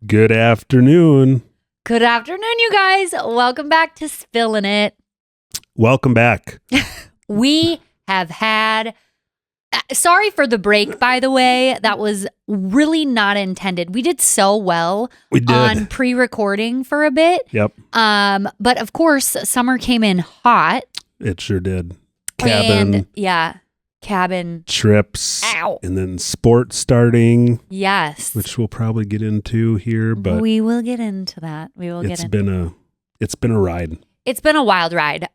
Good afternoon. Good afternoon, you guys. Welcome back to Spillin' It. Welcome back. We have had... Sorry for the break, by the way. That was really not intended. We did so well on pre-recording for a bit. Yep. But of course, summer came in hot. It sure did. Cabin. Cabin. Trips. Ow. And then sports starting. Yes. Which we'll probably get into here, but we will get into that. It's been a ride. It's been a wild ride.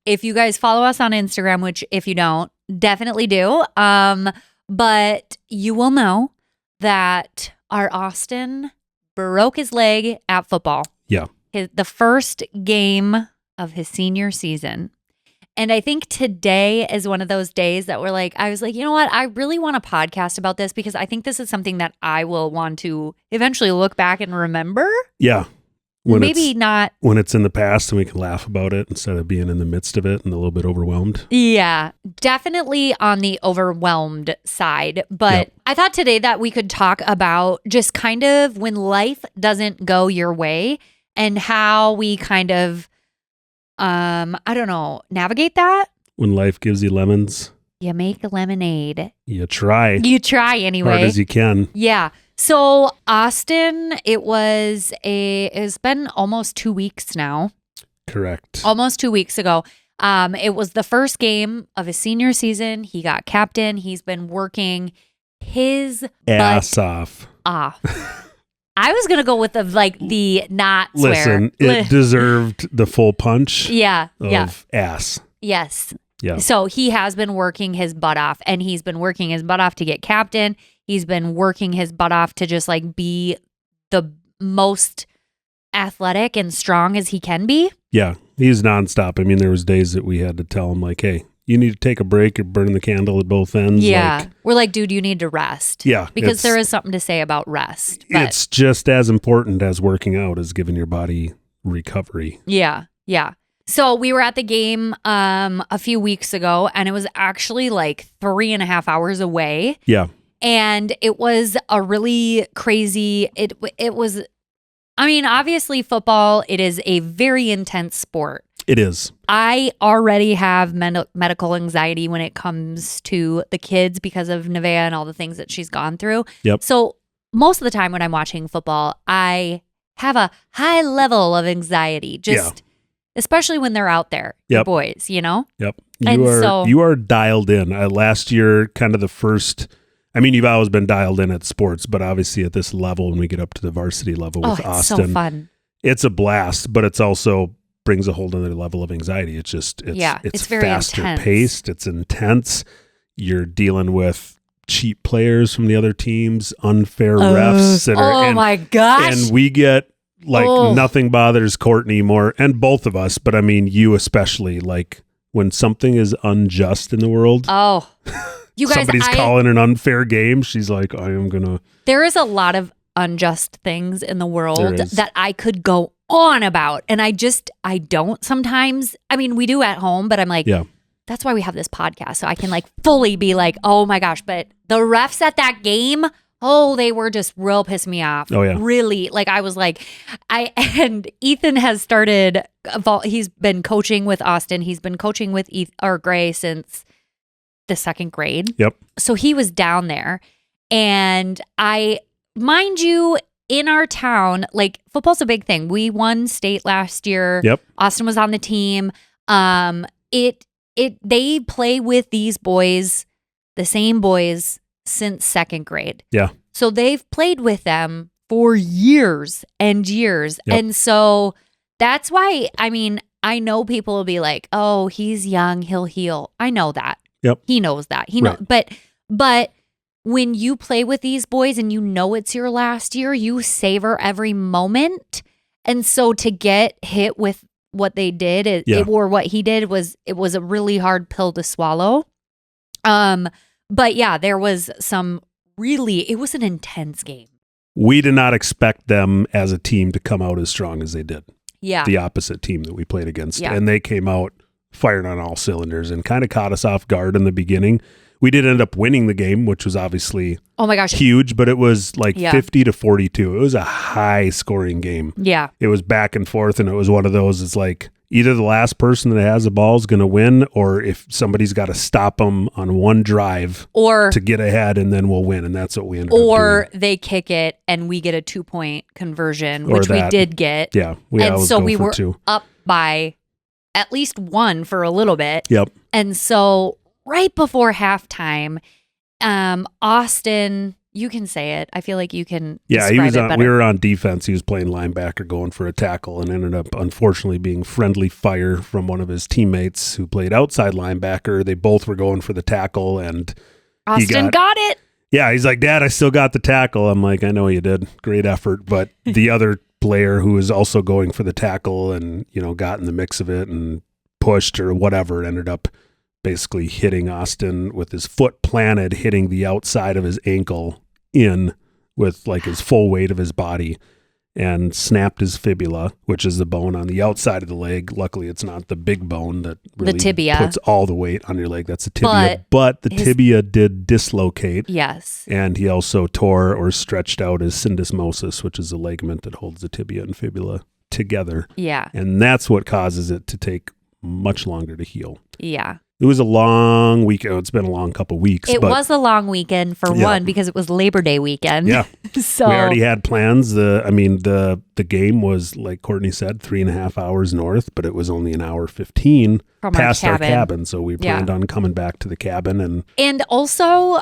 If you guys follow us on Instagram, which if you don't, definitely do. But you will know that our Austin broke his leg at football. Yeah. The first game of his senior season. And I think today is one of those days that I was like, you know what? I really want a podcast about this because I think this is something that I will want to eventually look back and remember. Yeah. Maybe not. When it's in the past and we can laugh about it instead of being in the midst of it and a little bit overwhelmed. Yeah, definitely on the overwhelmed side. But I thought today that we could talk about just kind of when life doesn't go your way and how we kind of, navigate that. When life gives you lemons. You make a lemonade. You try. You try anyway. Hard as you can. Yeah. So Austin, it's been almost 2 weeks now. Correct. Almost 2 weeks ago. It was the first game of his senior season. He got captain. He's been working his ass off. I was going to go with the not swear. Listen, it deserved the full punch. Yeah. Ass. Yes. Yeah. So he has been working his butt off, and he's been working his butt off to get captain. He's been working his butt off to just be the most athletic and strong as he can be. Yeah, he's nonstop. I mean, there was days that we had to tell him hey, you need to take a break. You're burning the candle at both ends. Yeah. We're like, dude, you need to rest. Yeah. Because there is something to say about rest. But it's just as important as working out as giving your body recovery. Yeah. Yeah. So we were at the game a few weeks ago, and it was actually 3.5 hours away. Yeah. And it was a really crazy, it was, I mean, obviously football, it is a very intense sport. It is. I already have medical anxiety when it comes to the kids because of Nevaeh and all the things that she's gone through. Yep. So most of the time when I'm watching football, I have a high level of anxiety, especially when they're out there, the boys, you know? Yep. You are dialed in. Last year, kind of the first... I mean, you've always been dialed in at sports, but obviously at this level, when we get up to the varsity level with Austin, it's so fun. It's a blast, but it's also brings a whole other level of anxiety. It's very faster intense. Paced. It's intense. You're dealing with cheap players from the other teams, unfair refs. My gosh. And we get nothing bothers Cort anymore, and both of us, but I mean, you especially, when something is unjust in the world. Oh, you guys, somebody's calling an unfair game. She's like, I am going to. There is a lot of unjust things in the world that I could go on about. And I don't sometimes. I mean, we do at home, but I'm like, that's why we have this podcast. So I can fully be oh my gosh. But the refs at that game, they were just real pissing me off. Oh yeah. Really. I was and Ethan has started, he's been coaching with Austin. He's been coaching with Gray since the second grade. Yep. So he was down there, and mind you, in our town, football's a big thing. We won state last year. Yep. Austin was on the team. They play with these boys, the same boys, since second grade. Yeah. So they've played with them for years and years. Yep. And so that's why, I mean, I know people will be like, oh, he's young, he'll heal. I know that. Yep. He knows that. He knows. But when you play with these boys and you know it's your last year, you savor every moment. And so to get hit with what they did or what he did was a really hard pill to swallow. But yeah, there was it was an intense game. We did not expect them as a team to come out as strong as they did. Yeah. The opposite team that we played against. Yeah. And they came out firing on all cylinders and kind of caught us off guard in the beginning. We did end up winning the game, which was obviously oh my gosh, huge, but it was like 50-42. It was a high scoring game. Yeah. It was back and forth, and it was one of those, it's like either the last person that has the ball is going to win, or if somebody's got to stop them on one drive or to get ahead, and then we'll win. And that's what we ended up doing. Or they kick it and we get a 2-point conversion, which we did get. Yeah. And so we were up by at least 1 for a little bit. Yep. And so right before halftime, Austin, you can say it. I feel like you can describe it better. We were on defense. He was playing linebacker going for a tackle and ended up unfortunately being friendly fire from one of his teammates who played outside linebacker. They both were going for the tackle and Austin got it. Yeah, he's like, Dad, I still got the tackle. I'm like, I know you did. Great effort. But the other player who was also going for the tackle and, got in the mix of it and pushed or whatever, ended up basically hitting Austin with his foot planted, hitting the outside of his ankle in with like his full weight of his body, and snapped his fibula, which is the bone on the outside of the leg. Luckily, it's not the big bone that really the tibia puts all the weight on your leg. That's the tibia. But the tibia did dislocate. Yes. And he also tore or stretched out his syndesmosis, which is a ligament that holds the tibia and fibula together. Yeah. And that's what causes it to take much longer to heal. Yeah. It was a long weekend. It's been a long couple weeks. It was a long weekend for one because it was Labor Day weekend. Yeah. So we already had plans. The game was, like Courtney said, 3.5 hours north, but it was only an hour 15 from past our cabin. So we planned on coming back to the cabin. And also,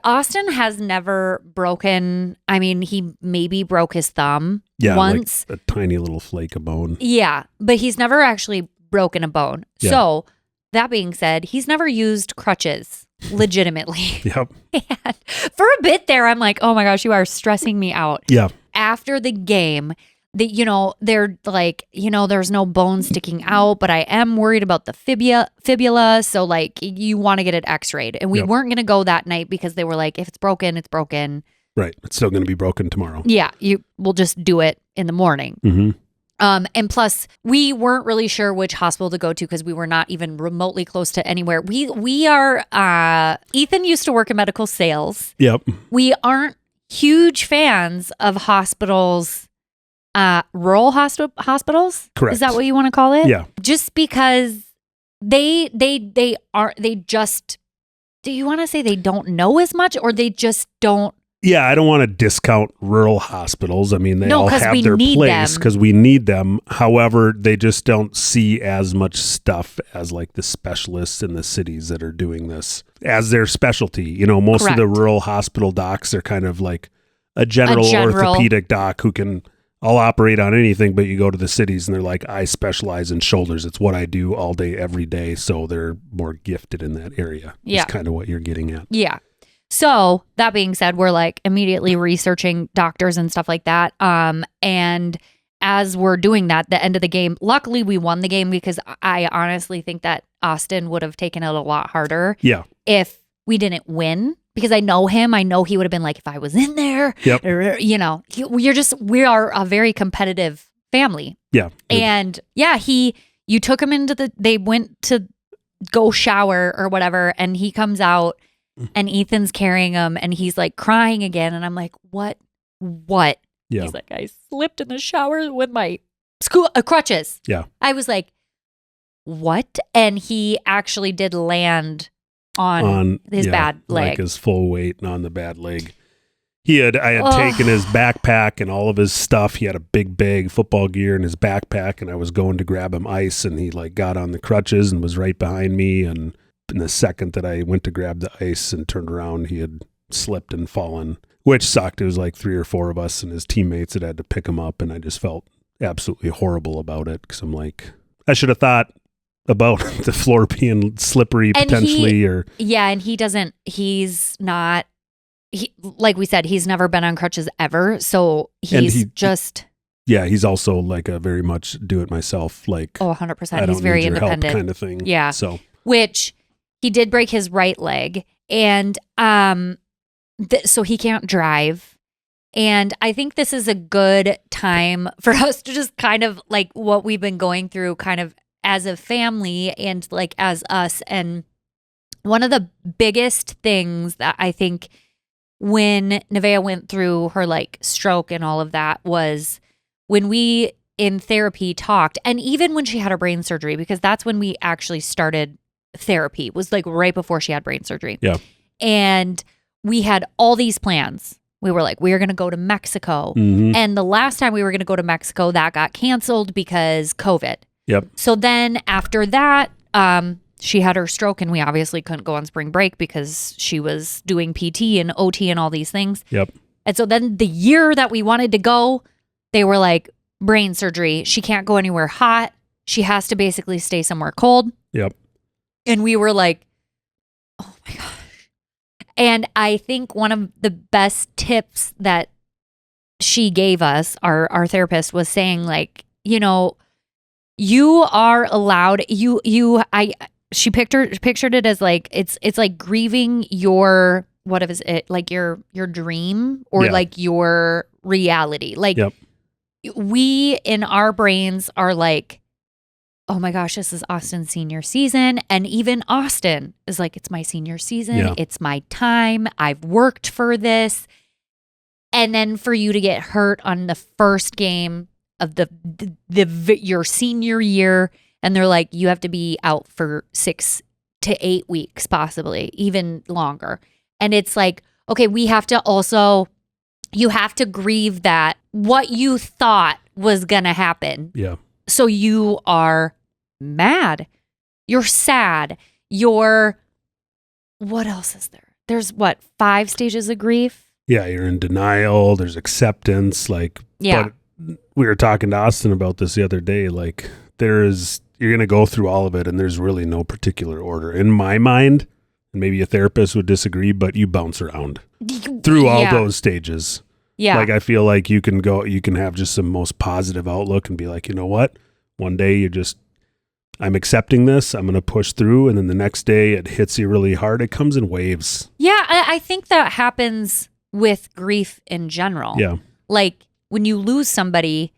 Austin has never broken. I mean, he maybe broke his thumb once. Like a tiny little flake of bone. Yeah, but he's never actually broken a bone. Yeah. So that being said, he's never used crutches legitimately. Yep. And for a bit there, I'm like, oh my gosh, you are stressing me out. Yeah. After the game, they're like, there's no bone sticking out, but I am worried about the fibula. So like, you want to get it x-rayed. And we weren't going to go that night because they were like, if it's broken, it's broken. Right. It's still going to be broken tomorrow. Yeah. We'll just do it in the morning. Mm-hmm. And plus, we weren't really sure which hospital to go to because we were not even remotely close to anywhere. We are, Ethan used to work in medical sales. Yep. We aren't huge fans of hospitals, rural hospitals. Correct. Is that what you want to call it? Yeah. Just because do you want to say they don't know as much, or they just don't? Yeah, I don't want to discount rural hospitals. I mean, they all have their place because we need them. However, they just don't see as much stuff as like the specialists in the cities that are doing this as their specialty. Most Correct. of the rural hospital docs are kind of like a general orthopedic doc who can all operate on anything, but you go to the cities and they're like, I specialize in shoulders. It's what I do all day, every day. So they're more gifted in that area. Yeah. That's kind of what you're getting at. Yeah. So that being said, we're like immediately researching doctors and stuff like that. And as we're doing that, the end of the game, luckily we won the game because I honestly think that Austin would have taken it a lot harder. Yeah. If we didn't win, because I know him, I know he would have been like, if I was in there, yep. We are a very competitive family. Yeah. And you took him they went to go shower or whatever, and he comes out. And Ethan's carrying him and he's like crying again. And I'm like, what? Yeah. He's like, I slipped in the shower with my crutches. Yeah. I was like, what? And he actually did land on his bad leg. Like his full weight on the bad leg. I had taken his backpack and all of his stuff. He had a big bag, football gear in his backpack. And I was going to grab him ice and he like got on the crutches and was right behind me. And in the second that I went to grab the ice and turned around, he had slipped and fallen, which sucked. It was like 3 or 4 of us and his teammates that had to pick him up. And I just felt absolutely horrible about it because I'm like, I should have thought about the floor being slippery potentially. And like we said, he's never been on crutches ever. So he's also like a very much do it myself. Like, 100%. He's very independent kind of thing. Yeah. So, which he did break his right leg, and so he can't drive. And I think this is a good time for us to just kind of like what we've been going through kind of as a family and like as us. And one of the biggest things that I think when Nevaeh went through her like stroke and all of that was when we in therapy talked, and even when she had her brain surgery, because that's when we actually started therapy, was like right before she had brain surgery. Yeah. And we had all these plans. We were like, we're going to go to Mexico. Mm-hmm. And the last time we were going to go to Mexico, that got canceled because COVID. Yep. So then after that, she had her stroke, and we obviously couldn't go on spring break because she was doing PT and OT and all these things. Yep. And so then the year that we wanted to go, they were like, brain surgery. She can't go anywhere hot. She has to basically stay somewhere cold. Yep. And we were like, oh my gosh. And I think one of the best tips that she gave us, our therapist, was saying like, you know, you are allowed, she pictured it as like, it's like grieving your, what is it? Like your dream or like your reality. Like, we in our brains are like, oh my gosh, this is Austin's senior season. And even Austin is like, it's my senior season. Yeah. It's my time. I've worked for this. And then for you to get hurt on the first game of your senior year, and they're like, you have to be out for 6 to 8 weeks, possibly even longer. And it's like, okay, we have to also, you have to grieve that what you thought was going to happen. Yeah. So you are mad. You're sad. You're, what else is there? There's 5 stages of grief? Yeah, you're in denial. There's acceptance. Like, yeah. But we were talking to Austin about this the other day. Like, you're going to go through all of it, and there's really no particular order. In my mind, and maybe a therapist would disagree, but you bounce around through all those stages. Yeah. Like, I feel like you can have just some most positive outlook and be like, you know what? One day I'm accepting this. I'm going to push through. And then the next day it hits you really hard. It comes in waves. Yeah. I think that happens with grief in general. Yeah. Like when you lose somebody,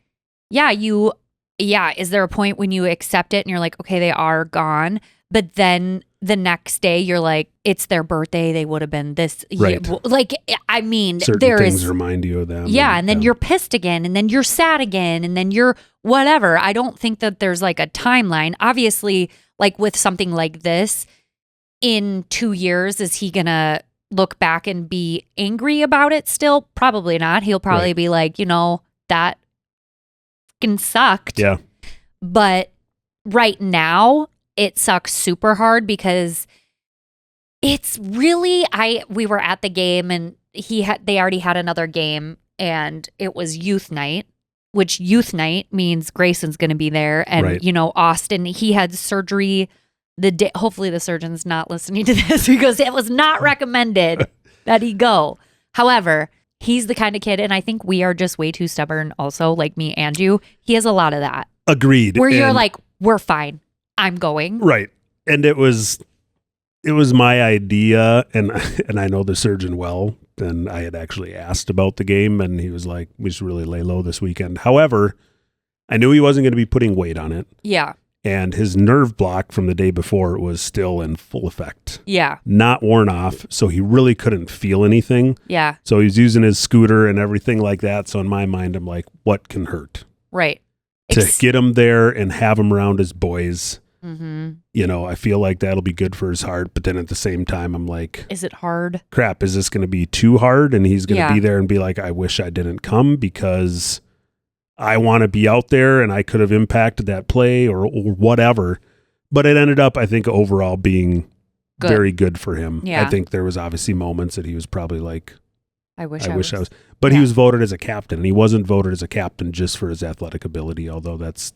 is there a point when you accept it and you're like, okay, they are gone. But then the next day you're like, it's their birthday. They would have been this. Right. Like, I mean, certain things remind you of them. Yeah. And then you're pissed again, and then you're sad again, and then you're whatever. I don't think that there's like a timeline. Obviously, like with something like this, in 2 years, is he going to look back and be angry about it still? Probably not. He'll probably be like, you know, that fucking sucked. Yeah. But right now, it sucks super hard because it's really, we were at the game, and they already had another game, and it was youth night, which youth night means Grayson's going to be there. And, you know, Austin, he had surgery the day. Hopefully the surgeon's not listening to this because it was not recommended that he go. However, he's the kind of kid, and I think we are just way too stubborn also, like me and you. He has a lot of that. Agreed. Where you're like, we're fine. I'm going. Right. And it was my idea, and I know the surgeon well, and I had actually asked about the game, and he was like, we should really lay low this weekend. However, I knew he wasn't going to be putting weight on it. Yeah. And his nerve block from the day before was still in full effect. Yeah. Not worn off, so he really couldn't feel anything. Yeah. So he's using his scooter and everything like that. So in my mind, I'm like, what can hurt? Right. To get him there and have him around his boys. Mm-hmm. You know, I feel like that'll be good for his heart. But then at the same time, I'm like, is it hard? Crap, is this going to be too hard? And he's going to be there and be like, I wish I didn't come because I want to be out there and I could have impacted that play or whatever. But it ended up, I think, overall being very good for him. Yeah. I think there was obviously moments that he was probably like, I wish I was. But he was voted as a captain, and he wasn't voted as a captain just for his athletic ability, although that's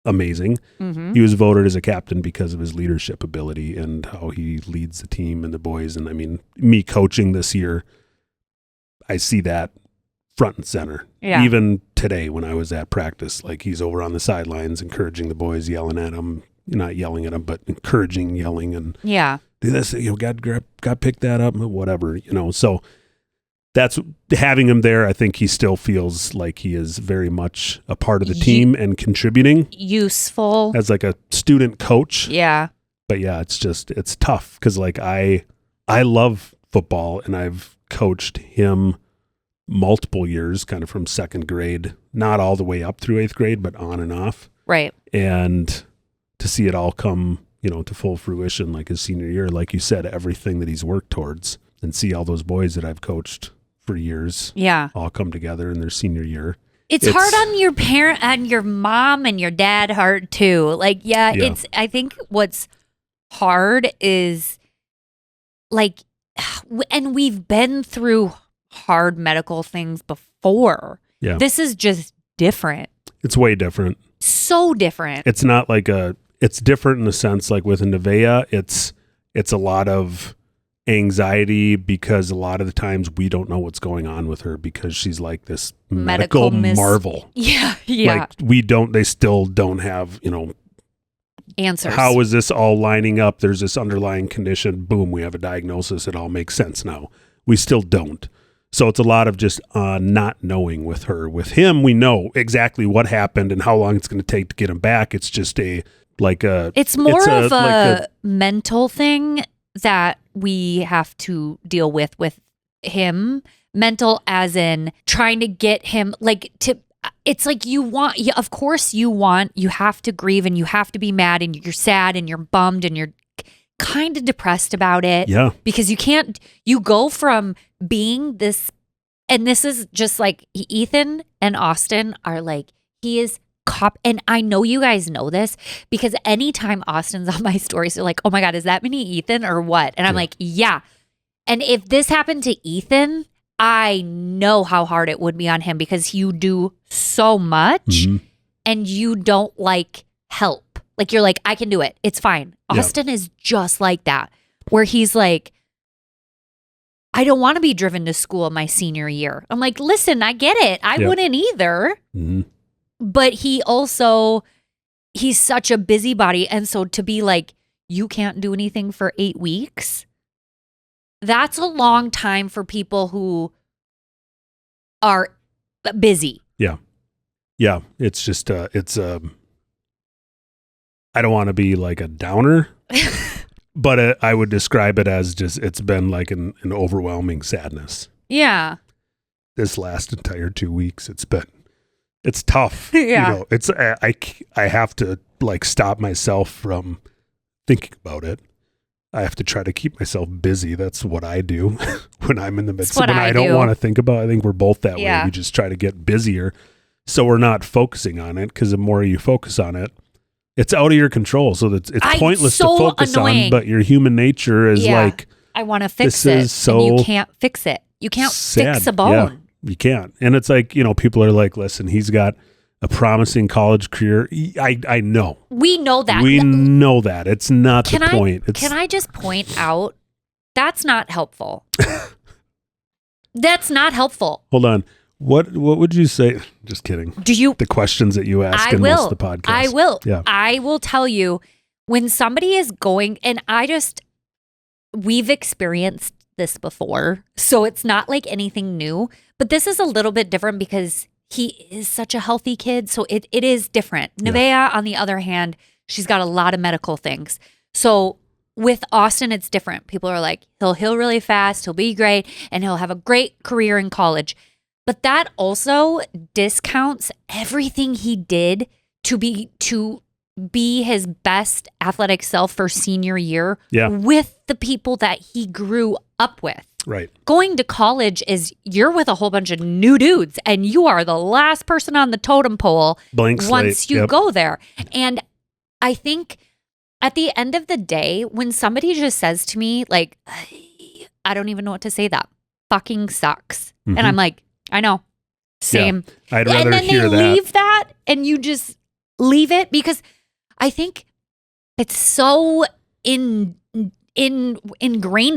amazing. Mm-hmm. He was voted as a captain because of his leadership ability and how he leads the team and the boys. And I mean, me coaching this year, I see that front and center. Yeah. Even today when I was at practice, like he's over on the sidelines encouraging the boys, yelling at them, not yelling at them, but encouraging, yelling, and do this, you know, God pick that up, whatever, you know. So that's having him there. I think he still feels like he is very much a part of the team and contributing. Useful. As like a student coach. Yeah. But yeah, it's tough because like I love football and I've coached him multiple years, kind of from second grade, not all the way up through 8th grade, but on and off. Right. And to see it all come, to full fruition, like his senior year, like you said, everything that he's worked towards, and see all those boys that I've coached for years, all come together in their senior year. It's hard on your parent and your mom and your dad heart too. Like, I think what's hard is like, and we've been through hard medical things before. Yeah. This is just different. It's way different. So different. It's not like it's different in the sense like with Nevaeh, it's a lot of anxiety because a lot of the times we don't know what's going on with her because she's like this medical marvel. Yeah. Like they still don't have, answers. How is this all lining up? There's this underlying condition. Boom, we have a diagnosis. It all makes sense now. We still don't. So it's a lot of just not knowing with her. With him, we know exactly what happened and how long it's going to take to get him back. It's just it's more of a mental thing that we have to deal with him. Mental as in trying to get him it's like you have to grieve and you have to be mad and you're sad and you're bummed and you're kind of depressed about it. Yeah. Because you go from being this, and this is just like Ethan and Austin are like, he is and I know you guys know this because anytime Austin's on my stories, they're like, oh my God, is that mini Ethan or what? And I'm like, yeah. And if this happened to Ethan, I know how hard it would be on him because you do so much and you don't help. Like you're like, I can do it. It's fine. Austin is just like that, where he's like, I don't want to be driven to school my senior year. I'm like, listen, I get it. I wouldn't either. Mm-hmm. But he's such a busybody. And so to be like, you can't do anything for 8 weeks, that's a long time for people who are busy. Yeah. Yeah. It's just, I don't want to be like a downer, but I would describe it as just, it's been like an overwhelming sadness. Yeah. This last entire 2 weeks, it's tough. Yeah. I have to stop myself from thinking about it. I have to try to keep myself busy. That's what I do when I'm in the midst of when I don't want to think about it. I think we're both that way. We just try to get busier so we're not focusing on it, because the more you focus on it, it's out of your control. So it's pointless to focus on, but your human nature is like, I want to fix it. And you can't fix it. You can't fix a bone. Yeah, you can't. And it's like, people are like, listen, he's got a promising college career. I know. We know that. We know that. It's not the point. Can I just point out, that's not helpful. That's not helpful. Hold on. What would you say? Just kidding. The questions that you ask in most of the podcast. I will. Yeah. I will tell you when somebody is going, and we've experienced this before, so it's not like anything new, but this is a little bit different because he is such a healthy kid. So it is different. Nevaeh, on the other hand, she's got a lot of medical things. So with Austin, it's different. People are like, he'll heal really fast, he'll be great, and he'll have a great career in college. But that also discounts everything he did to be his best athletic self for senior year with the people that he grew up with. Right. Going to college is you're with a whole bunch of new dudes and you are the last person on the totem pole once you go there. And I think at the end of the day, when somebody just says to me, like, I don't even know what to say, that fucking sucks. Mm-hmm. And I'm like, I know. Same. Yeah, I'd rather and then hear they leave that and you just leave it, because I think it's so ingrained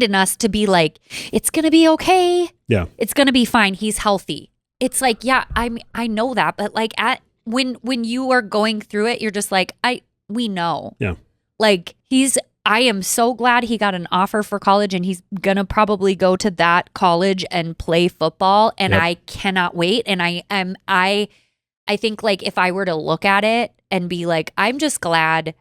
in us to be like, it's going to be okay. Yeah. It's going to be fine. He's healthy. It's like, yeah, I know that. But like when you are going through it, you're just like, we know. Yeah. Like I am so glad he got an offer for college and he's going to probably go to that college and play football. And I cannot wait. And I think like if I were to look at it and be like, I'm just glad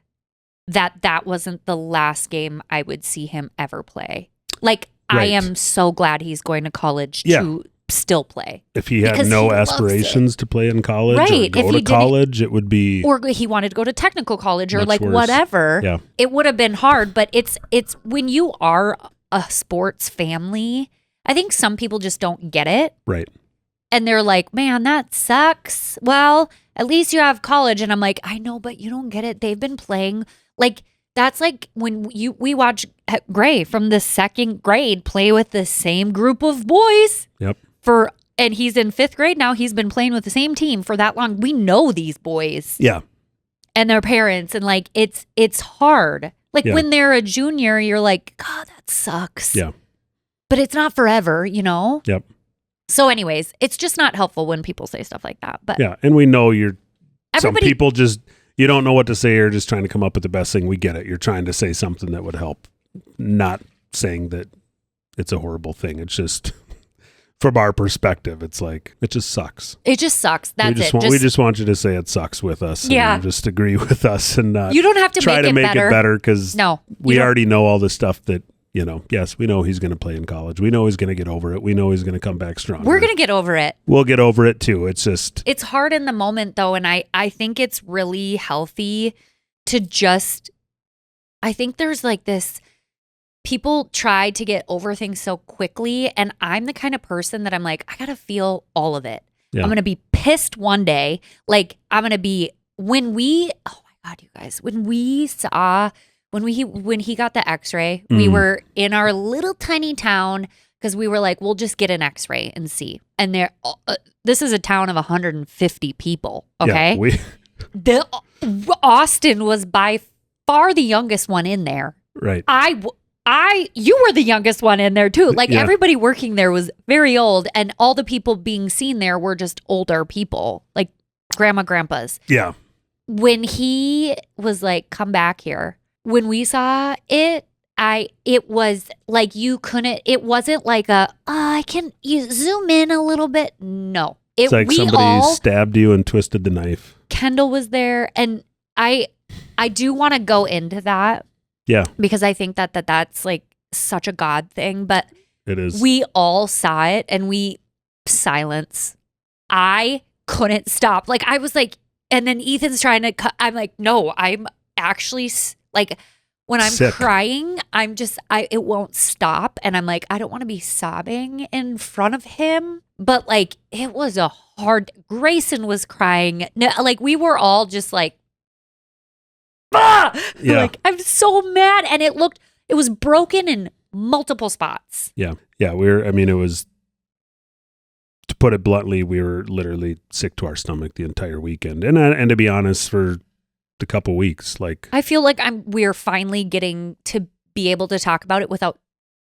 that wasn't the last game I would see him ever play. Like, I Right. am so glad he's going to college Yeah. to still play. If he had Because no he loves aspirations to play in college or Right. If go he to didn't- college, it would be Or he wanted to go to technical college or Much like worse. whatever. Yeah. It would have been hard, but it's when you are a sports family, I think some people just don't get it. right. And they're like, man, that sucks. Well, at least you have college. And I'm like, I know, but you don't get it. They've been playing. Like, that's like when we watch Gray from the second grade play with the same group of boys. Yep. And he's in 5th grade now. He's been playing with the same team for that long. We know these boys Yeah. and their parents. And like, it's hard. Like Yeah. when they're a junior, you're like, God, that sucks. Yeah. But it's not forever, you know? Yep. So anyways, it's just not helpful when people say stuff like that. But Yeah. And we know some everybody, people just, you don't know what to say. You're just trying to come up with the best thing. We get it. You're trying to say something that would help, not saying that it's a horrible thing. It's just, from our perspective, it's like, it just sucks. it just sucks. That's We just want you to say it sucks with us. Yeah. And just agree with us and not you don't have to try to make better. it better because No, we you don't- already know all the stuff that, yes, we know he's going to play in college. We know he's going to get over it. We know he's going to come back stronger. We're gonna get over it. We'll get over it too. It's just, It's hard in the moment though, and I think it's really healthy to just. I think there's like this. People try to get over things so quickly, and I'm the kind of person that I'm like, I gotta feel all of it. Yeah. I'm gonna be pissed one day. Like I'm gonna be when we. Oh my God, you guys! When he got the X-ray, we Mhm. were in our little tiny town because we were like, we'll just get an X-ray and see. And this is a town of 150 people. Okay, yeah, Austin was by far the youngest one in there. right. You were the youngest one in there too. Like Yeah. everybody working there was very old, and all the people being seen there were just older people, like grandpas. Yeah. When he was like, come back here, when we saw it, it was like it wasn't like you zoom in a little bit. No. It's like somebody stabbed you and twisted the knife. Kendall was there, and I do want to go into that. Yeah. Because I think that's like such a God thing, but It is. we all saw it and silence. I couldn't stop. Like I was like, and then Ethan's trying to cut. I'm like, no, I'm actually like, when I'm Sick. crying, it won't stop. And I'm like, I don't want to be sobbing in front of him. But like, it was Grayson was crying. No, like we were all just like, ah! Yeah. Like I'm so mad. And it was broken in multiple spots. Yeah. Yeah. It was, to put it bluntly, we were literally sick to our stomach the entire weekend. And to be honest, for a couple weeks, like, I feel like we're finally getting to be able to talk about it without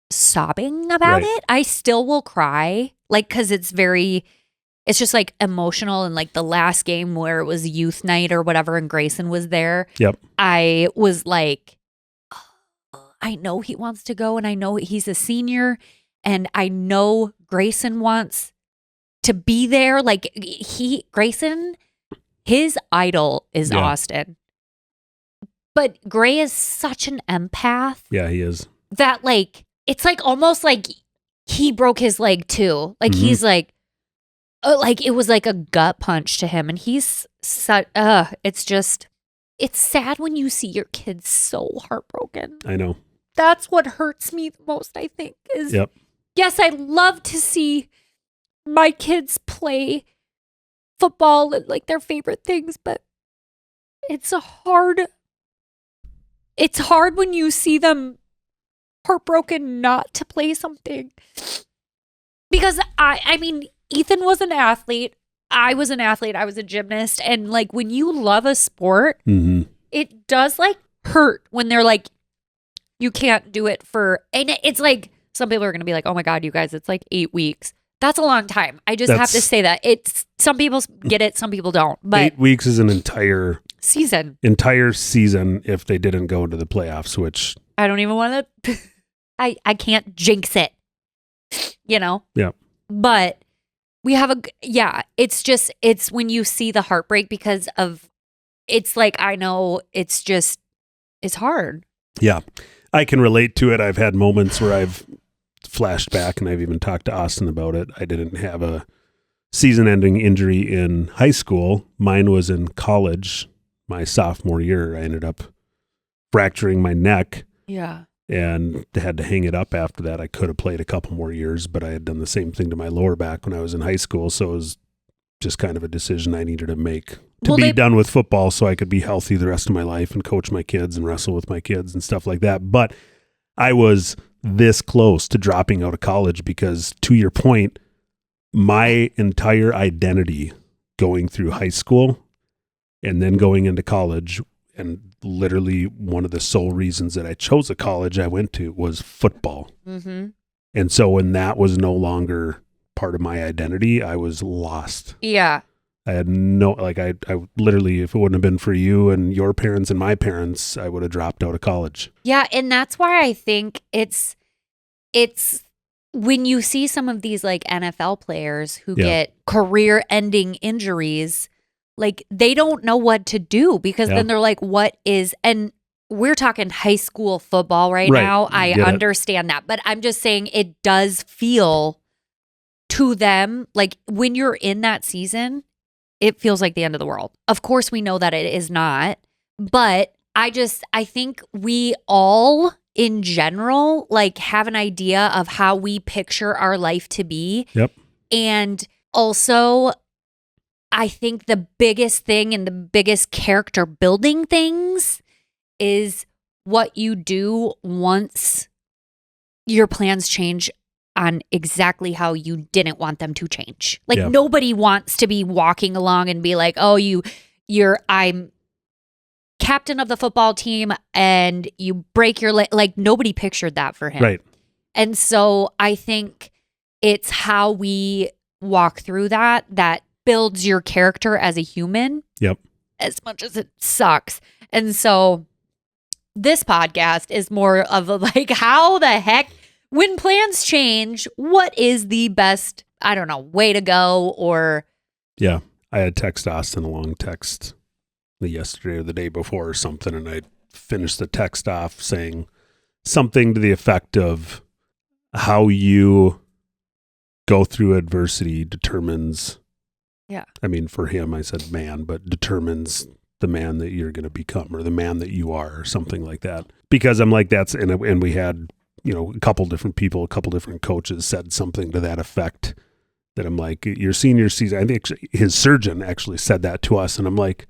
sobbing about Right. it. I still will cry, like, because it's just like emotional. And like the last game where it was youth night or whatever, and Grayson was there. Yep. I was like, oh, I know he wants to go, and I know he's a senior, and I know Grayson wants to be there. Like Grayson, his idol is Yeah. Austin. But Gray is such an empath Yeah, he is. that like, it's like almost like he broke his leg too. Like Mhm. he's like it was like a gut punch to him. And he's such, it's sad when you see your kids so heartbroken. I know. That's what hurts me the most, I think, is Yep. yes, I love to see my kids play football and like their favorite things, but it's hard when you see them heartbroken not to play something. Because I mean, Ethan was an athlete. I was an athlete. I was a gymnast. And like when you love a sport, Mm-hmm. it does like hurt when they're like, you can't do it and it's like, some people are going to be like, oh my God, you guys, it's like 8 weeks. That's a long time. I just have to say that. Some people get it, some people don't. But 8 weeks is an entire season if they didn't go into the playoffs, which I don't even want to. I can't jinx it, Yeah. But we have it's when you see the heartbreak because of, it's like, I know it's just is hard. Yeah. I can relate to it. I've had moments where I've flashed back, and I've even talked to Austin about it. I didn't have a season-ending injury in high school. Mine was in college. My sophomore year, I ended up fracturing my neck. Yeah. And had to hang it up after that. I could have played a couple more years, but I had done the same thing to my lower back when I was in high school. So it was just kind of a decision I needed to make to be done with football so I could be healthy the rest of my life and coach my kids and wrestle with my kids and stuff like that. But I was this close to dropping out of college because, to your point, my entire identity going through high school and then going into college, and literally one of the sole reasons that I chose a college I went to was football. Mm-hmm. And so when that was no longer part of my identity, I was lost. Yeah. I had I literally, if it wouldn't have been for you and your parents and my parents, I would have dropped out of college. Yeah. And that's why I think it's when you see some of these like NFL players who get career ending injuries, like they don't know what to do because then they're like, what is, and we're talking high school football right now. I understand that, but I'm just saying it does feel to them like when you're in that season, it feels like the end of the world. Of course, we know that it is not, but I think we all in general, like have an idea of how we picture our life to be. Yep. And also, I think the biggest thing and the biggest character building things is what you do once your plans change on exactly how you didn't want them to change. Like nobody wants to be walking along and be like, "Oh, I'm captain of the football team and you break your leg." Like nobody pictured that for him. Right. And so I think it's how we walk through that builds your character as a human. Yep. As much as it sucks. And so this podcast is more of a like, how the heck, when plans change, what is the best, I don't know, way to go or. Yeah. I had text Austin a long text yesterday or the day before or something, and I finished the text off saying something to the effect of how you go through adversity determines. Yeah. I mean, for him, I said man, but determines the man that you're going to become or the man that you are or something like that. Because I'm like, and we had, a couple different people, a couple different coaches said something to that effect that I'm like, your senior season, I think his surgeon actually said that to us. And I'm like,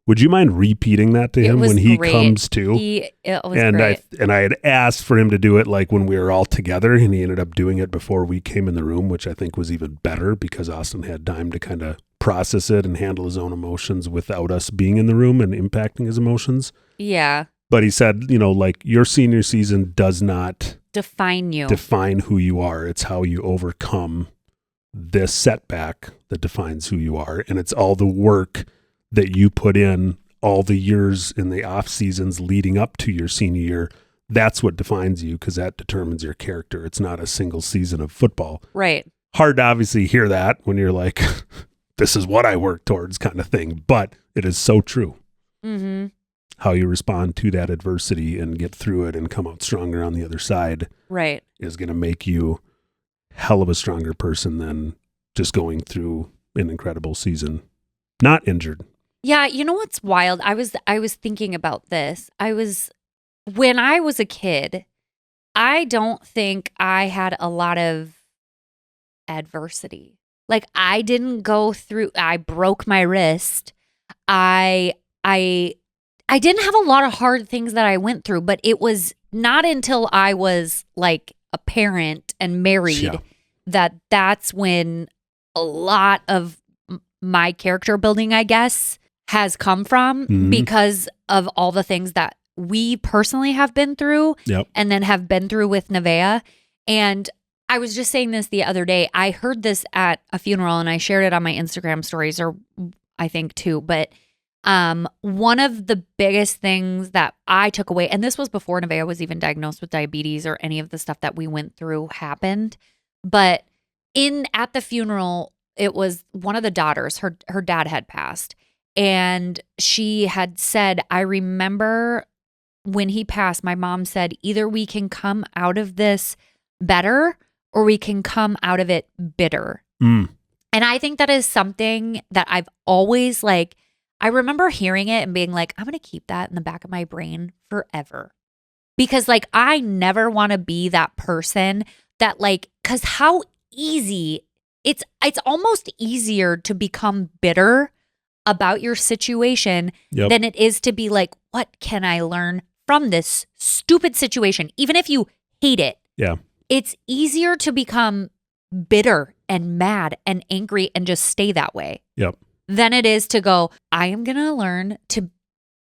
would you mind repeating that to him when he comes to? It was great. I had asked for him to do it like when we were all together, and he ended up doing it before we came in the room, which I think was even better because Austin had time to kind of process it and handle his own emotions without us being in the room and impacting his emotions. Yeah. But he said, like your senior season does not define who you are. It's how you overcome this setback that defines who you are. And it's all the work that you put in all the years in the off seasons leading up to your senior year. That's what defines you because that determines your character. It's not a single season of football. Right. Hard to obviously hear that when you're like, this is what I work towards kind of thing. But it is so true. Mm-hmm. How you respond to that adversity and get through it and come out stronger on the other side. Right. Is going to make you hell of a stronger person than just going through an incredible season. Not injured. Yeah, you know what's wild? I was thinking about this. When I was a kid, I don't think I had a lot of adversity. Like I didn't go through, I broke my wrist. I didn't have a lot of hard things that I went through, but it was not until I was like a parent and married that's when a lot of my character building, I guess, has come from because of all the things that we personally have been through and then have been through with Nevaeh. And I was just saying this the other day. I heard this at a funeral and I shared it on my Instagram stories, or I think too. But one of the biggest things that I took away, and this was before Nevaeh was even diagnosed with diabetes or any of the stuff that we went through happened. But at the funeral, it was one of the daughters, her dad had passed. And she had said, I remember when he passed, my mom said, either we can come out of this better or we can come out of it bitter. Mm. And I think that is something that I've always like, I remember hearing it and being like, I'm going to keep that in the back of my brain forever. Because like, I never want to be that person that like, because how easy, it's almost easier to become bitter about your situation than it is to be like, what can I learn from this stupid situation? Even if you hate it. Yeah. It's easier to become bitter and mad and angry and just stay that way. Yep. Than it is to go, I am going to learn to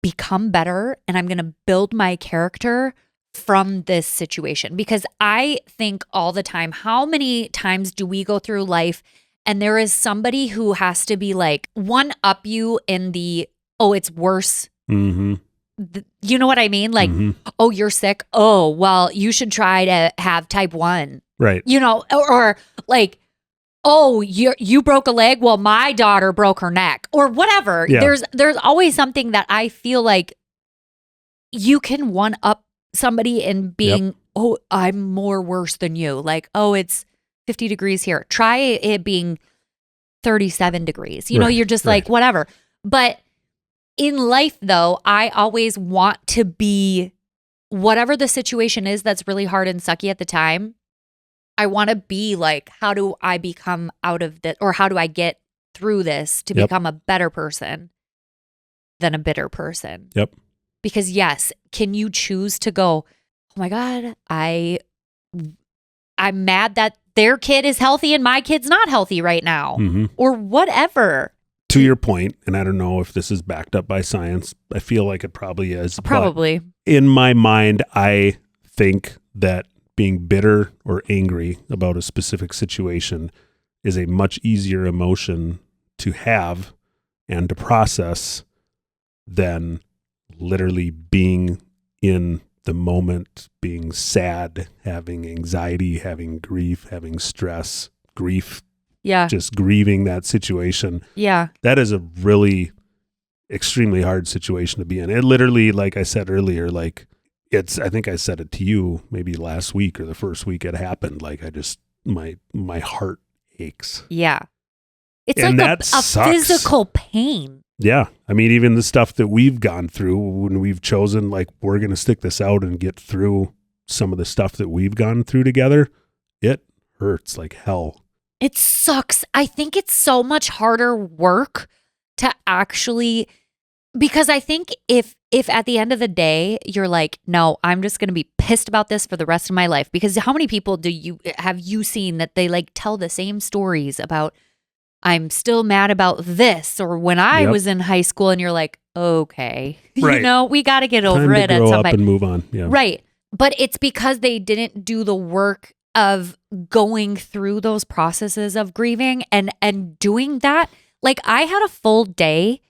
become better and I'm going to build my character from this situation. Because I think all the time, how many times do we go through life and there is somebody who has to be like one up you in the, oh, it's worse. Mm-hmm. You know what I mean? Like, oh, you're sick. Oh, well, you should try to have type 1. Right. You know, or like, oh, you broke a leg. Well, my daughter broke her neck or whatever. Yeah. There's always something that I feel like you can one up somebody in being, oh, I'm more worse than you. Like, oh, it's 50 degrees here. Try it being 37 degrees. You know, you're just like, whatever. But in life, though, I always want to be whatever the situation is that's really hard and sucky at the time. I want to be like, how do I become out of this, or how do I get through this to become a better person than a bitter person? Yep. Because yes, can you choose to go, oh my God, I'm mad that their kid is healthy and my kid's not healthy right now, or whatever. To your point, and I don't know if this is backed up by science, I feel like it probably is. Probably. In my mind, I think that being bitter or angry about a specific situation is a much easier emotion to have and to process than literally being in the moment, being sad, having anxiety, having grief, having stress, grief. Yeah. Just grieving that situation. Yeah. That is a really extremely hard situation to be in. It literally, like I said earlier, like I think I said it to you maybe last week or the first week it happened. Like I just, my heart aches. Yeah. It's and like a physical pain. Yeah. I mean, even the stuff that we've gone through when we've chosen, like, we're going to stick this out and get through some of the stuff that we've gone through together, it hurts like hell. It sucks. I think it's so much harder work to actually, because I think if at the end of the day, you're like, no, I'm just going to be pissed about this for the rest of my life. Because how many people have you seen that they like tell the same stories about, I'm still mad about this, or when I was in high school, and you're like, okay, right. You know, we got to get over Time it to at grow some up point. and move on. Yeah. Right. But it's because they didn't do the work of going through those processes of grieving and doing that. Like I had a full day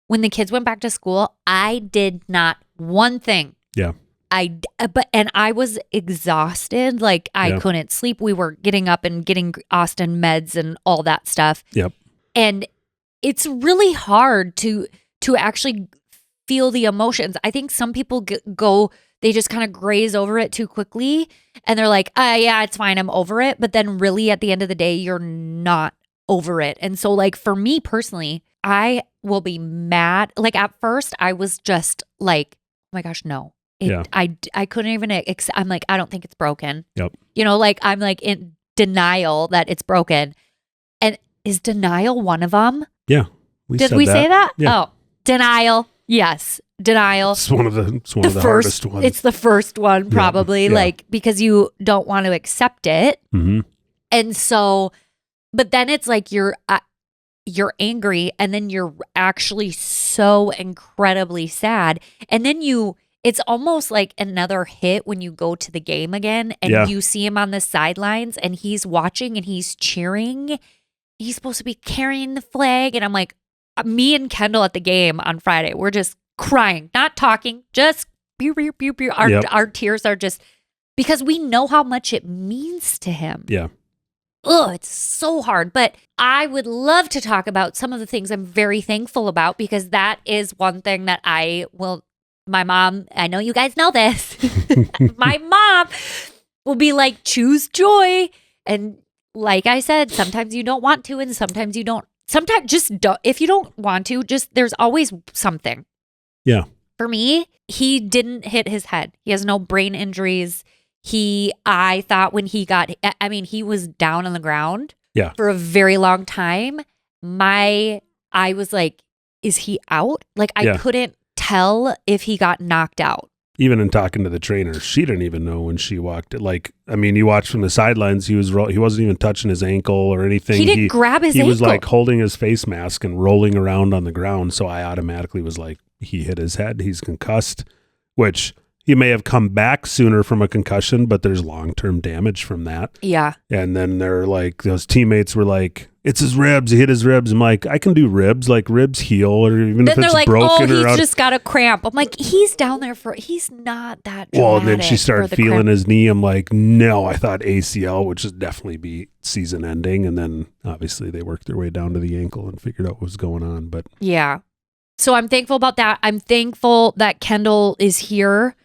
when the kids went back to school. I did not one thing. Yeah. And I was exhausted. Like I couldn't sleep. We were getting up and getting Austin meds and all that stuff. Yep. And it's really hard to actually feel the emotions. I think some people they just kind of graze over it too quickly. And they're like, yeah, it's fine. I'm over it. But then really at the end of the day, you're not over it. And so like for me personally, I will be mad. Like at first I was just like, oh my gosh, no. I couldn't even, I'm like, I don't think it's broken. Yep. You know, like I'm like in denial that it's broken. And is denial one of them? Yeah. Did we say that? Yeah. Oh, denial. Yes. Denial. It's one of the hardest ones. It's the first one probably, like because you don't want to accept it. Mm-hmm. And so, but then it's like you're angry and then you're actually so incredibly sad. And then it's almost like another hit when you go to the game again and you see him on the sidelines and he's watching and he's cheering. He's supposed to be carrying the flag. And I'm like, me and Kendall at the game on Friday, we're just crying, not talking, just pew, pew, pew, pew. Our tears are just because we know how much it means to him. Yeah. Oh, it's so hard. But I would love to talk about some of the things I'm very thankful about because that is one thing that I will My mom, I know you guys know this. My mom will be like, choose joy. And like I said, sometimes you don't want to, and sometimes you don't. Sometimes just don't. If you don't want to, just there's always something. Yeah. For me, he didn't hit his head. He has no brain injuries. I thought when he was down on the ground for a very long time. I was like, is he out? Like, I couldn't tell if he got knocked out. Even in talking to the trainer, she didn't even know when she walked it. Like, I mean, you watch from the sidelines, he wasn't even touching his ankle or anything. He didn't grab his ankle. He was like holding his face mask and rolling around on the ground. So I automatically was like, he hit his head. He's concussed, which he may have come back sooner from a concussion, but there's long-term damage from that. Yeah. And then they're like, those teammates were like, it's his ribs. He hit his ribs. I'm like, I can do ribs. Like, ribs heal, or even then if it's they're like, broken. He's just got a cramp. I'm like, he's down there he's not that dramatic. Well, and then she started feeling cramp. his knee. I'm like, no, I thought ACL, which would definitely be season ending. And then obviously they worked their way down to the ankle and figured out what was going on. But yeah. So I'm thankful about that. I'm thankful that Kendall is here.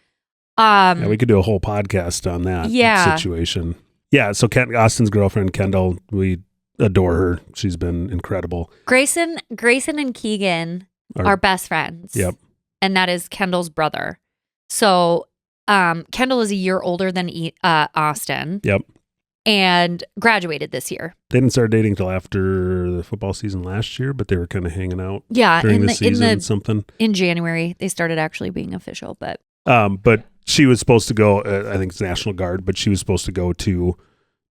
Yeah, we could do a whole podcast on that situation. Yeah, so Austin's girlfriend, Kendall, we adore her. She's been incredible. Grayson and Keegan are best friends. Yep. And that is Kendall's brother. So Kendall is a year older than Austin. Yep. And graduated this year. They didn't start dating till after the football season last year, but they were kind of hanging out in during the season. In January, they started actually being official, but she was supposed to go, I think it's National Guard, but she was supposed to go to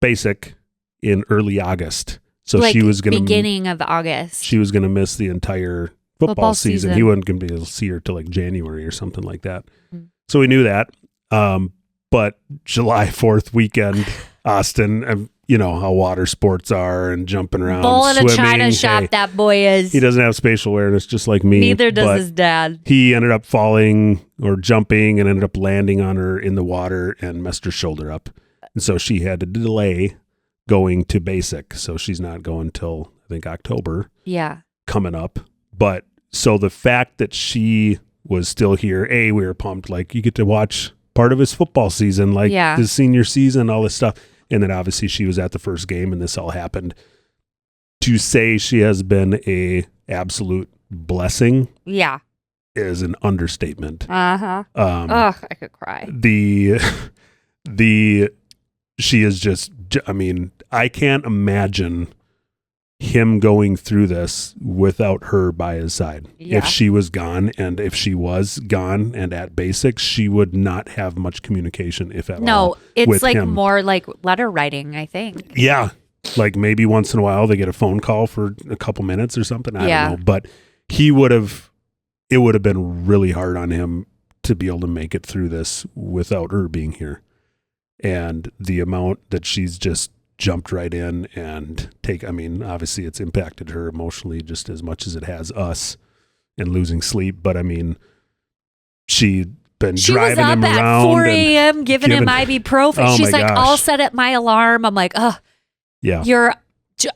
basic in early August. So she was going to beginning of August. She was going to miss the entire football season. He wasn't going to be able to see her till like January or something like that. Mm-hmm. So we knew that. But July 4th weekend, Austin, you know how water sports are and jumping around, bull in swimming. A china shop, that boy is. He doesn't have spatial awareness, just like me. Neither does his dad. He ended up falling or jumping and ended up landing on her in the water and messed her shoulder up. And so she had to delay going to basic. So she's not going till, I think, October. Yeah. Coming up. But so the fact that she was still here, we were pumped. Like, you get to watch part of his football season, like his senior season, all this stuff. And then obviously she was at the first game and this all happened. To say she has been a absolute blessing is an understatement. I could cry. She is just, I mean, I can't imagine him going through this without her by his side. Yeah. If she was gone, and if she was gone and at basics, she would not have much communication, if at all. No, it's like him. More like letter writing, I think. Yeah. Like maybe once in a while they get a phone call for a couple minutes or something. I don't know. But it would have been really hard on him to be able to make it through this without her being here. And the amount that she's just jumped right in and obviously it's impacted her emotionally just as much as it has us and losing sleep. But I mean, she'd been driving him around. She was up at 4 a.m. giving him ibuprofen. Oh, she's like, I'll set up my alarm. I'm like, oh, yeah. You're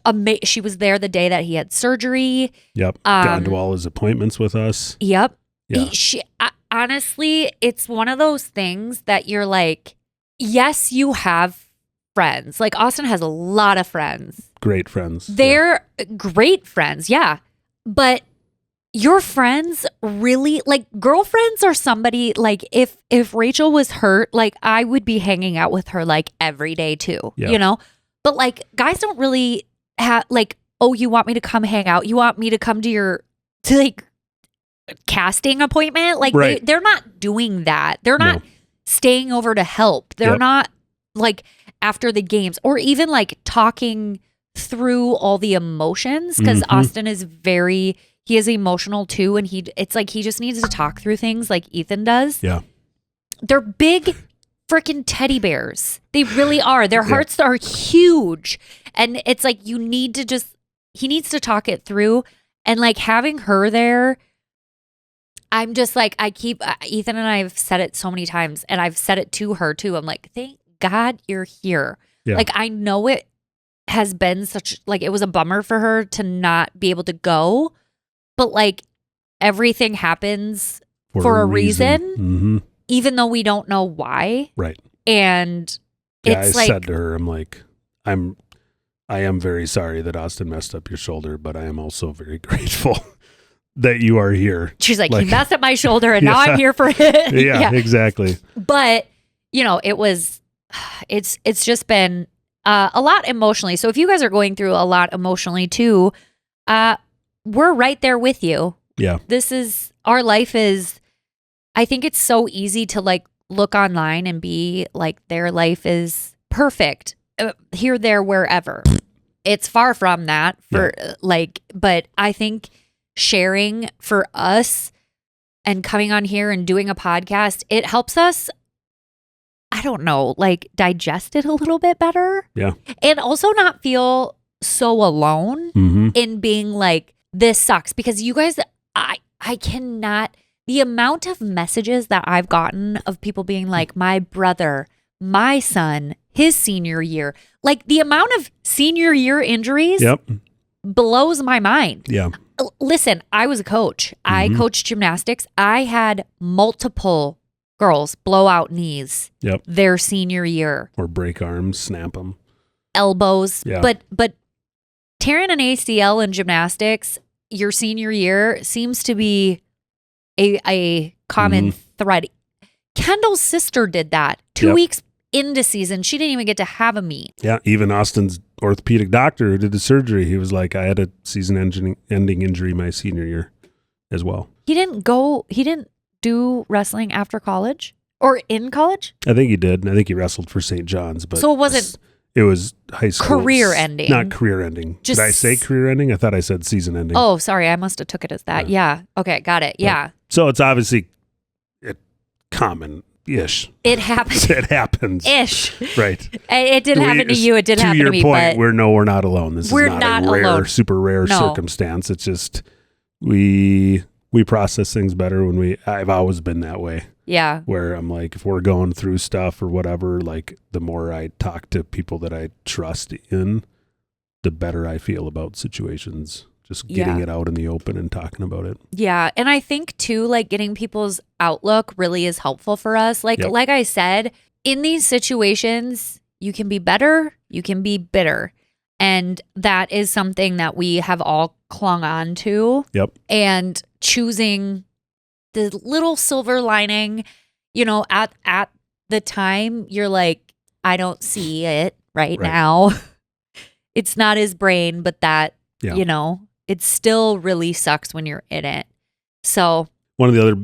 amazing. She was there the day that he had surgery. Yep. Gone to all his appointments with us. Yep. Yeah. Honestly, it's one of those things that you're like, yes, you have friends. Like, Austin has a lot of friends. Great friends. They're great friends, yeah. But your friends really, like, girlfriends are somebody, like, if Rachel was hurt, like, I would be hanging out with her, like, every day too, you know? But, like, guys don't really have, like, oh, you want me to come hang out? You want me to come to your, casting appointment? Like, they're not doing that. They're not staying over to help. They're not, like, after the games, or even like talking through all the emotions, because Austin is he is emotional too, and it's like he just needs to talk through things like Ethan does. Yeah. They're big freaking teddy bears. They really are. Their hearts are huge. And it's like he needs to talk it through, and like having her there, I'm just like, Ethan and I have said it so many times, and I've said it to her too. I'm like, thank God you're here. Yeah. Like, I know it has been it was a bummer for her to not be able to go, but like everything happens for a reason. Mm-hmm. Even though we don't know why. Right. And Yeah, it's I like, said to her, I'm like, I am very sorry that Austin messed up your shoulder, but I am also very grateful that you are here. she's like, he messed up my shoulder and now I'm here for it. Yeah, exactly. But, it's just been a lot emotionally. So if you guys are going through a lot emotionally too, we're right there with you. Yeah. Our life is, I think it's so easy to like look online and be like, their life is perfect. Here, there, wherever. It's far from that but I think sharing for us and coming on here and doing a podcast, it helps us, I don't know, like digest it a little bit better. Yeah. And also not feel so alone in being like, this sucks. Because you guys, I cannot, the amount of messages that I've gotten of people being like, my brother, my son, his senior year, like the amount of senior year injuries blows my mind. Yeah. Listen, I was a coach. I coached gymnastics. I had multiple girls blow out knees their senior year. Or break arms, snap them. Elbows. Yeah. But tearing an ACL in gymnastics your senior year seems to be a common thread. Kendall's sister did that 2 weeks into season. She didn't even get to have a meet. Yeah, even Austin's orthopedic doctor who did the surgery, he was like, I had a season-ending injury my senior year as well. He didn't do wrestling after college or in college? I think he did. I think he wrestled for St. John's. But so it wasn't... It was high school. Career ending. Not career ending. Did I say career ending? I thought I said season ending. Oh, sorry. I must have took it as that. Yeah. Okay. Got it. Yeah. So it's obviously common-ish. It happens. It happens. Ish. Right. It didn't happen to you. It didn't happen to me. To your point, but we're not alone. This is not a rare, alone. super rare circumstance. It's just we process things better when I've always been that way. Yeah. Where I'm like, if we're going through stuff or whatever, like the more I talk to people that I trust in, the better I feel about situations. Just getting it out in the open and talking about it. Yeah. And I think too, like getting people's outlook really is helpful for us. Like I said, in these situations, you can be better, you can be bitter. And that is something that we have all clung on to. Yep. And choosing the little silver lining, at the time, you're like, I don't see it right now. It's not his brain, but that, it still really sucks when you're in it. So one of the other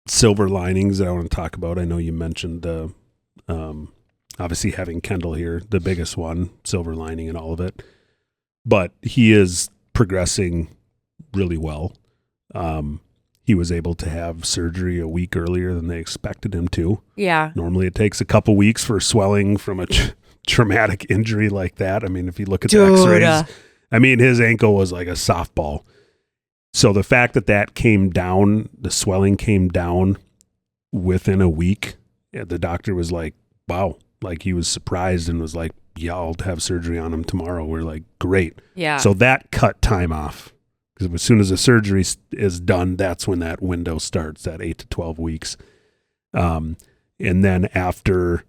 silver linings that I want to talk about, I know you mentioned, obviously having Kendall here, the biggest one, silver lining in all of it, but he is progressing really well. He was able to have surgery a week earlier than they expected him to. Yeah. Normally it takes a couple weeks for swelling from a traumatic injury like that. I mean, if you look at the x-rays, his ankle was like a softball. So the fact that came down, the swelling came down within a week, the doctor was like, wow. Like he was surprised and was like, yeah, I'll have surgery on him tomorrow. We're like, great. Yeah. So that cut time off. Because as soon as the surgery is done, that's when that window starts, that 8 to 12 weeks. And then after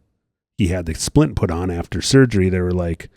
he had the splint put on after surgery, they were like,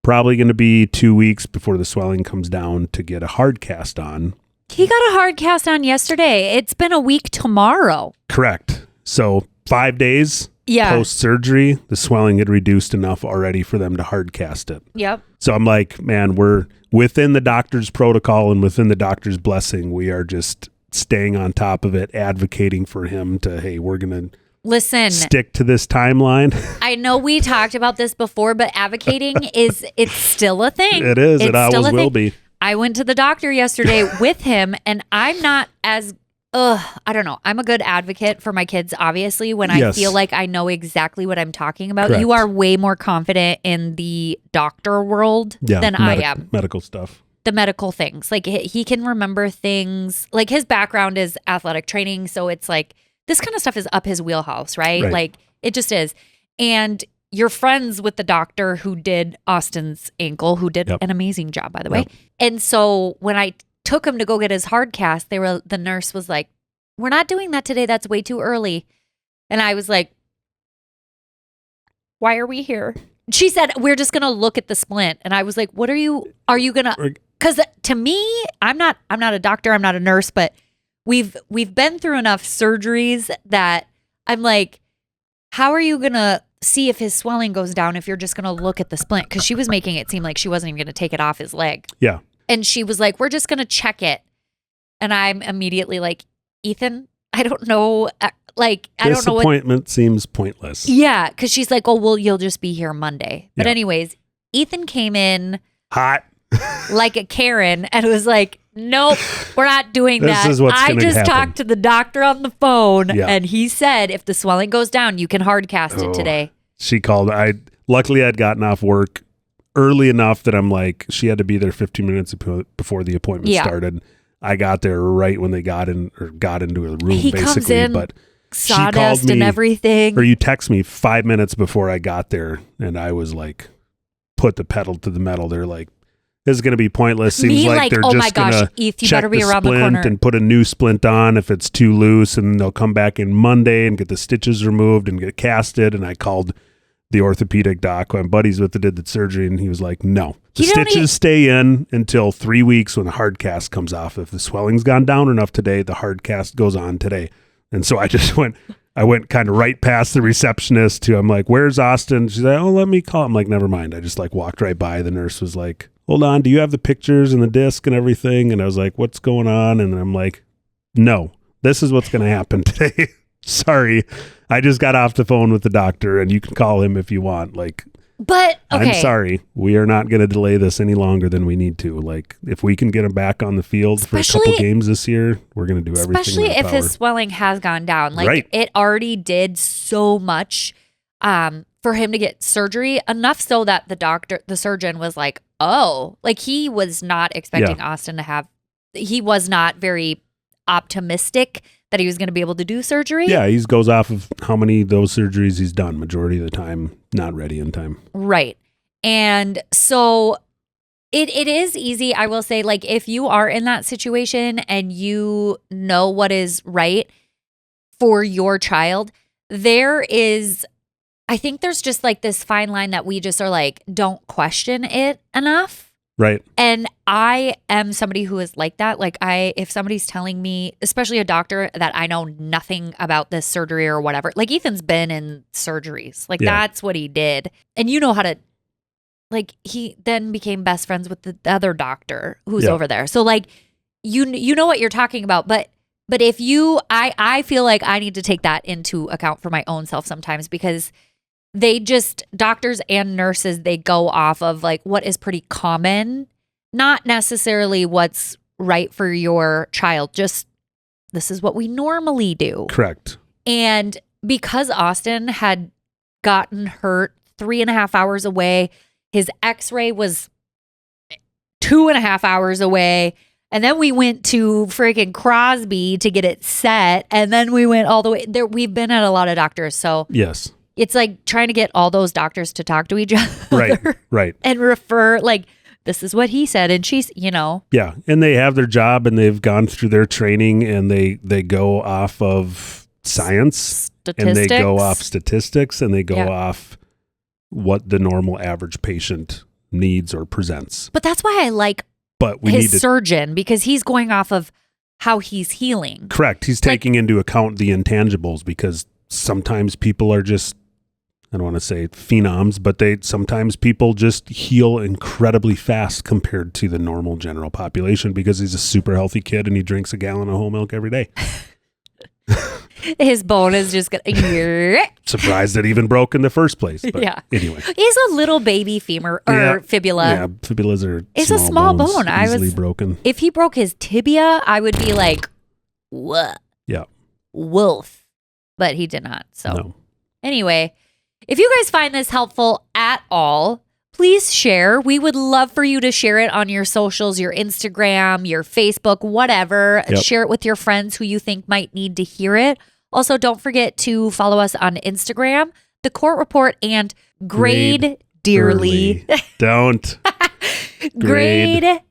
probably going to be 2 weeks before the swelling comes down to get a hard cast on. He got a hard cast on yesterday. It's been a week tomorrow. Correct. So 5 days post-surgery, the swelling had reduced enough already for them to hard cast it. Yep. So I'm like, man, we're within the doctor's protocol and within the doctor's blessing. We are just staying on top of it, advocating for him to, hey, we're going to stick to this timeline. I know we talked about this before, but advocating it's still a thing. It is. It always will be. I went to the doctor yesterday with him, and I'm not as, I don't know. I'm a good advocate for my kids, obviously, when I feel like I know exactly what I'm talking about. Correct. You are way more confident in the doctor world than I am. Medical stuff. The medical things. Like he can remember things. Like his background is athletic training, so it's like this kind of stuff is up his wheelhouse, right? Like it just is. And you're friends with the doctor who did Austin's ankle, who did an amazing job, by the way. And so when I took him to go get his hard cast, the nurse was like, we're not doing that today. That's way too early. And I was like, why are we here? She said, we're just going to look at the splint. And I was like, are you going to, because to me, I'm not a doctor. I'm not a nurse, but we've been through enough surgeries that I'm like, how are you going to see if his swelling goes down if you're just going to look at the splint? Because she was making it seem like she wasn't even going to take it off his leg. Yeah. And she was like, we're just going to check it. And I'm immediately like, Ethan, I don't know. Like, I don't know what. Disappointment seems pointless. Yeah. Because she's like, oh, well, you'll just be here Monday. But Yeah. anyways, Ethan came in Hot. like a Karen and was like, nope, we're not doing This that. is what's I gonna just happen. talked to the doctor on the phone Yeah. and he said, if the swelling goes down, you can hard cast it today. She called. Luckily I'd gotten off work early enough that I'm like, she had to be there 15 minutes before the appointment started. I got there right when they got into a room, He basically. comes in, but sawdust she called me, and everything. Or you text me 5 minutes before I got there, and I was like, put the pedal to the metal. They're like, this is going to be pointless. Seems Me like they're oh just my going gosh, to Eth, you check better be the around the splint corner. and put a new splint on if it's too loose, and they'll come back in Monday and get the stitches removed and get casted. And I called the orthopedic doc who I'm buddies with that did the surgery, and he was like, no, the stitches stay in until 3 weeks when the hard cast comes off. If the swelling's gone down enough today, the hard cast goes on today. And so I just went kind of right past the receptionist I'm like, where's Austin? She's like, oh, let me call. I'm like, never mind. I just like walked right by. The nurse was like, hold on, do you have the pictures and the disc and everything? And I was like, what's going on? And I'm like, no, this is what's going to happen today. Sorry. I just got off the phone with the doctor, and you can call him if you want. Like, but okay. I'm sorry. We are not going to delay this any longer than we need to. Like, if we can get him back on the field for a couple games this year, we're going to do everything. Especially if his swelling has gone down. Like, it already did so much for him to get surgery, enough so that the surgeon was like, oh, like he was not expecting Austin to have, he was not very optimistic that he was going to be able to do surgery. Yeah, he goes off of how many of those surgeries he's done. Majority of the time, not ready in time. Right. And so it is easy, I will say, like if you are in that situation and you know what is right for your child, I think there's just like this fine line that we just are like, don't question it enough. Right. And I am somebody who is like that. Like if somebody's telling me, especially a doctor, that I know nothing about this surgery or whatever, like Ethan's been in surgeries, like that's what he did. And you know how to, like he then became best friends with the other doctor who's over there. So like, you know what you're talking about, but if I feel like I need to take that into account for my own self sometimes, because doctors and nurses, they go off of like what is pretty common, not necessarily what's right for your child. Just this is what we normally do. Correct. And because Austin had gotten hurt 3.5 hours away, his x-ray was 2.5 hours away. And then we went to freaking Crosby to get it set. And then we went all the way there. We've been at a lot of doctors. So yes. It's like trying to get all those doctors to talk to each other. Right. And refer, like, this is what he said. And she's, Yeah. And they have their job and they've gone through their training, and they go off of science. Statistics. And they go off statistics, and they go off what the normal average patient needs or presents. But that's why I like his surgeon, because he's going off of how he's healing. Correct. He's taking into account the intangibles, because sometimes people are just, I don't want to say phenoms, but sometimes people just heal incredibly fast compared to the normal general population, because he's a super healthy kid and he drinks a gallon of whole milk every day. His bone is just gonna surprised it even broke in the first place. But anyway, he's a little baby femur or fibula. Yeah, fibulas are. It's a small bones, bone. Easily broken. If he broke his tibia, I would be like, what? Yeah. Wolf. But he did not. So no. Anyway, if you guys find this helpful at all, please share. We would love for you to share it on your socials, your Instagram, your Facebook, whatever. Yep. Share it with your friends who you think might need to hear it. Also, don't forget to follow us on Instagram, The Cort Report, and Grade Dearly. Don't. Grade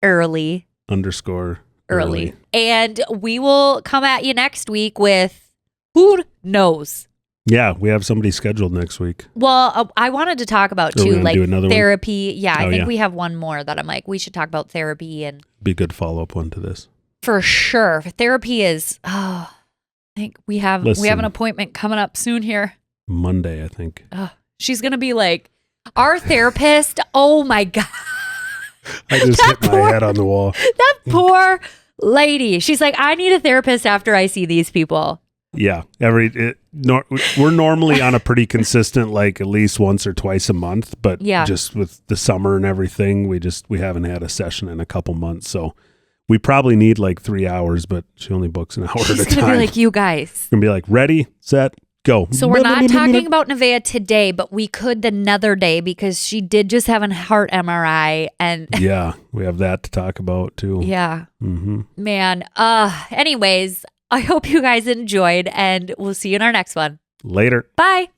Early. _ early. And we will come at you next week with who knows. Yeah, we have somebody scheduled next week. Well, I wanted to talk about too, like therapy. One? Yeah, I think we have one more that I'm like, we should talk about therapy and be a good follow-up one to this. For sure. Therapy is, I think we have an appointment coming up soon here. Monday, I think. She's going to be like, our therapist, oh my God. I just hit my head on the wall. That poor lady. She's like, I need a therapist after I see these people. Yeah. We're normally on a pretty consistent, like at least once or twice a month, but just with the summer and everything, we haven't had a session in a couple months. So we probably need like 3 hours, but she only books an hour at a time. She's going to be like, you guys. Going to be like, ready, set, go. So we're not talking about Nevaeh today, but we could another day because she did just have a heart MRI. And yeah, we have that to talk about too. Yeah. Man. Anyways, I hope you guys enjoyed and we'll see you in our next one. Later. Bye.